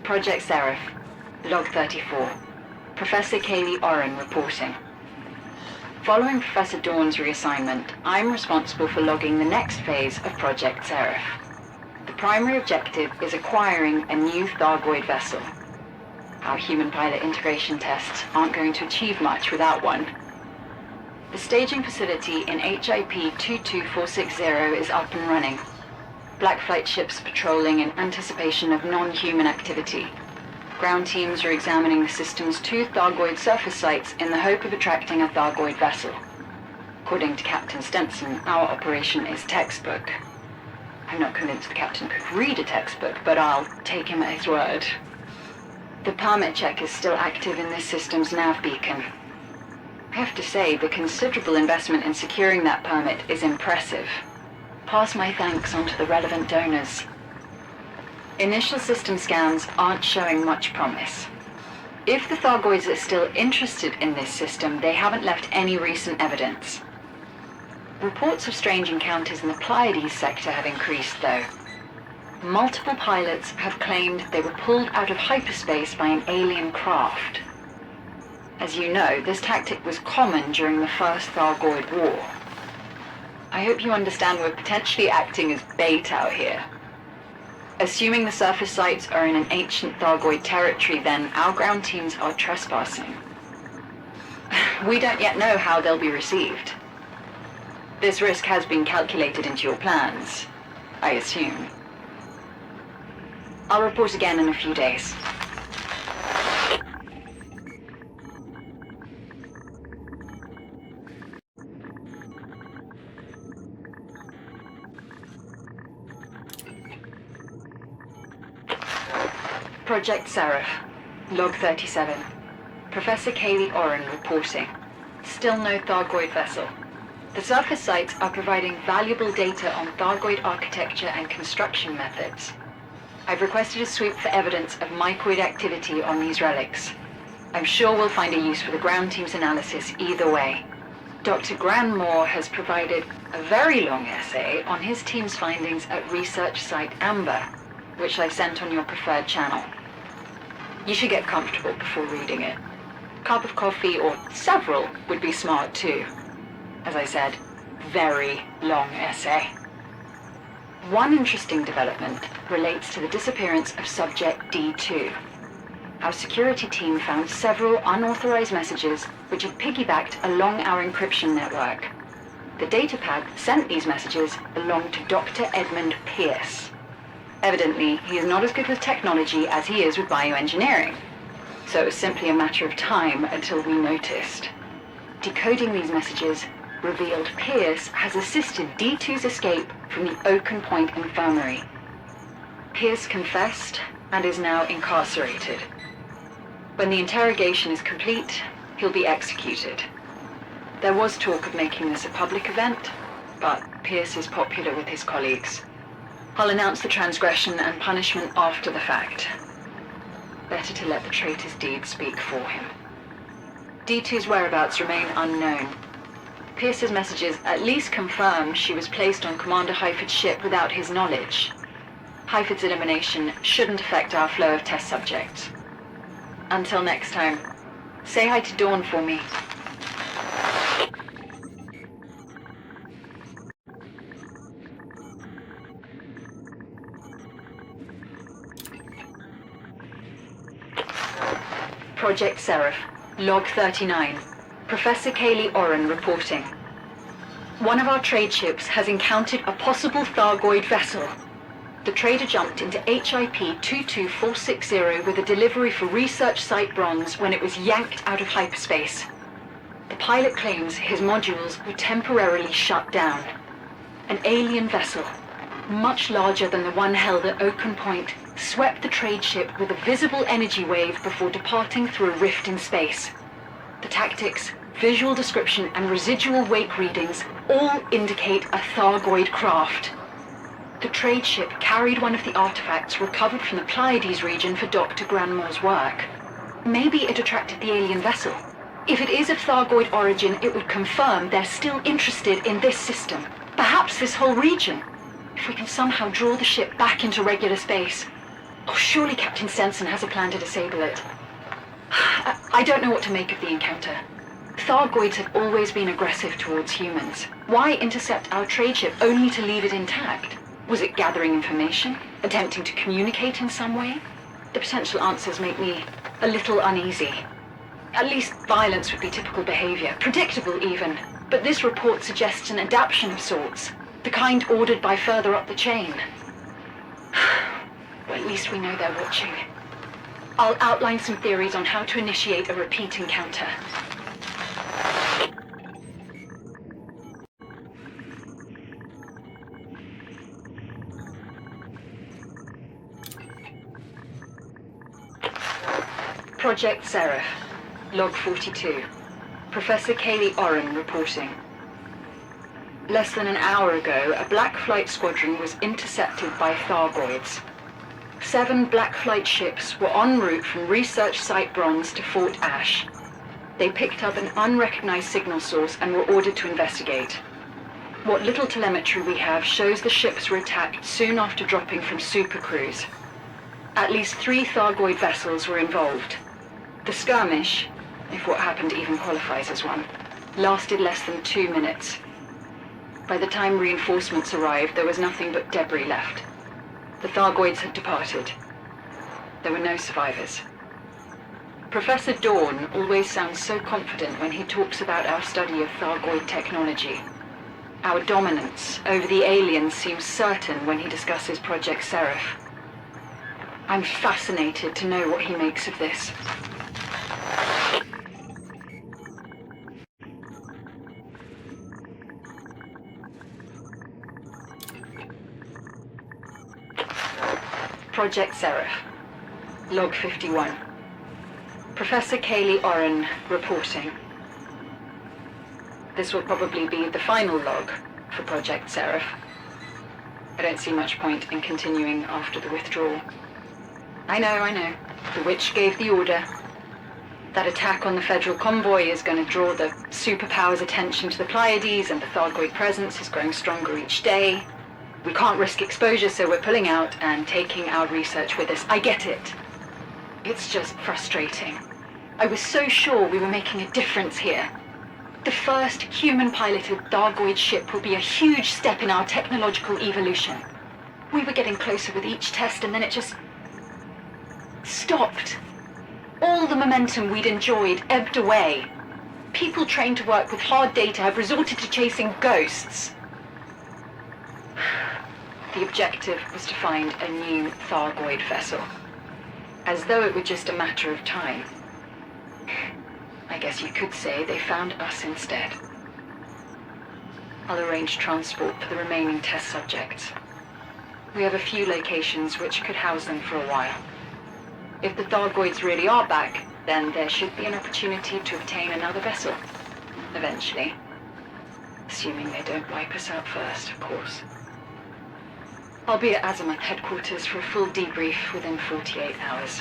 Project Seraph, Log 34. Professor Kaylee Oren reporting. Following Professor Dawn's reassignment, I'm responsible for logging the next phase of Project Seraph. The primary objective is acquiring a new Thargoid vessel. Our human-pilot integration tests aren't going to achieve much without one. The staging facility in HIP 22460 is up and running. Black flight ships patrolling in anticipation of non-human activity. Ground teams are examining the system's 2 Thargoid surface sites in the hope of attracting a Thargoid vessel. According to Captain Stenson, our operation is textbook. I'm not convinced the captain could read a textbook, but I'll take him at his word. The permit check is still active in this system's nav beacon. I have to say, the considerable investment in securing that permit is impressive. Pass my thanks on to the relevant donors. Initial system scans aren't showing much promise. If the Thargoids are still interested in this system, they haven't left any recent evidence. Reports of strange encounters in the Pleiades sector have increased, though. Multiple pilots have claimed they were pulled out of hyperspace by an alien craft. As you know, this tactic was common during the First Thargoid War. I hope you understand we're potentially acting as bait out here. Assuming the surface sites are in an ancient Thargoid territory, then our ground teams are trespassing. We don't yet know how they'll be received. This risk has been calculated into your plans, I assume. I'll report again in a few days. Project Seraph, Log 37. Professor Kaylee Oren reporting. Still no Thargoid vessel. The surface sites are providing valuable data on Thargoid architecture and construction methods. I've requested a sweep for evidence of mycoid activity on these relics. I'm sure we'll find a use for the ground team's analysis either way. Dr. Granmore has provided a very long essay on his team's findings at Research Site Amber, which I sent on your preferred channel. You should get comfortable before reading it. A cup of coffee or several would be smart too. As I said, very long essay. One interesting development relates to the disappearance of Subject D2. Our security team found several unauthorized messages which had piggybacked along our encryption network. The datapad that sent these messages belonged to Dr. Edmund Pierce. Evidently, he is not as good with technology as he is with bioengineering, so it was simply a matter of time until we noticed. Decoding these messages revealed Pierce has assisted D2's escape from the Oaken Point Infirmary. Pierce confessed and is now incarcerated. When the interrogation is complete, he'll be executed. There was talk of making this a public event, but Pierce is popular with his colleagues. I'll announce the transgression and punishment after the fact. Better to let the traitor's deed speak for him. D2's whereabouts remain unknown. Pierce's messages at least confirm she was placed on Commander Heifet's ship without his knowledge. Heifet's elimination shouldn't affect our flow of test subjects. Until next time, say hi to Dawn for me. Project Seraph, Log 39. Professor Kaylee Oren reporting. One of our trade ships has encountered a possible Thargoid vessel. The trader jumped into HIP 22460 with a delivery for Research Site Bronze when it was yanked out of hyperspace. The pilot claims his modules were temporarily shut down. An alien vessel, much larger than the one held at Oaken Point, swept the trade ship with a visible energy wave before departing through a rift in space. The tactics, visual description, and residual wake readings all indicate a Thargoid craft. The trade ship carried one of the artifacts recovered from the Pleiades region for Dr. Granmore's work. Maybe it attracted the alien vessel. If it is of Thargoid origin, it would confirm they're still interested in this system. Perhaps this whole region. If we can somehow draw the ship back into regular space, Oh, surely Captain Stenson has a plan to disable it. I don't know what to make of the encounter. Thargoids have always been aggressive towards humans. Why intercept our trade ship only to leave it intact? Was it gathering information? Attempting to communicate in some way? The potential answers make me a little uneasy. At least violence would be typical behavior, predictable even. But this report suggests an adaptation of sorts, the kind ordered by further up the chain. Well, at least we know they're watching. I'll outline some theories on how to initiate a repeat encounter. Project Seraph, Log 42. Professor Kaylee Oren reporting. Less than an hour ago, a Black Flight squadron was intercepted by Thargoids. 7 Black Flight ships were en route from Research Site Bronze to Fort Asch. They picked up an unrecognized signal source and were ordered to investigate. What little telemetry we have shows the ships were attacked soon after dropping from supercruise. At least 3 Thargoid vessels were involved. The skirmish, if what happened even qualifies as one, lasted less than 2 minutes. By the time reinforcements arrived, there was nothing but debris left. The Thargoids had departed. There were no survivors. Professor Dawn always sounds so confident when he talks about our study of Thargoid technology. Our dominance over the aliens seems certain when he discusses Project Seraph. I'm fascinated to know what he makes of this. Project Seraph, Log 51. Professor Kaylee Oren reporting. This will probably be the final log for Project Seraph. I don't see much point in continuing after the withdrawal. I know. The witch gave the order. That attack on the Federal convoy is going to draw the superpowers' attention to the Pleiades, and the Thargoid presence is growing stronger each day. We can't risk exposure, so we're pulling out and taking our research with us. I get it. It's just frustrating. I was so sure we were making a difference here. The first human-piloted Thargoid ship will be a huge step in our technological evolution. We were getting closer with each test, and then it just stopped. All the momentum we'd enjoyed ebbed away. People trained to work with hard data have resorted to chasing ghosts. The objective was to find a new Thargoid vessel. As though it were just a matter of time. I guess you could say they found us instead. I'll arrange transport for the remaining test subjects. We have a few locations which could house them for a while. If the Thargoids really are back, then there should be an opportunity to obtain another vessel. Eventually. Assuming they don't wipe us out first, of course. I'll be at Azimuth headquarters for a full debrief within 48 hours.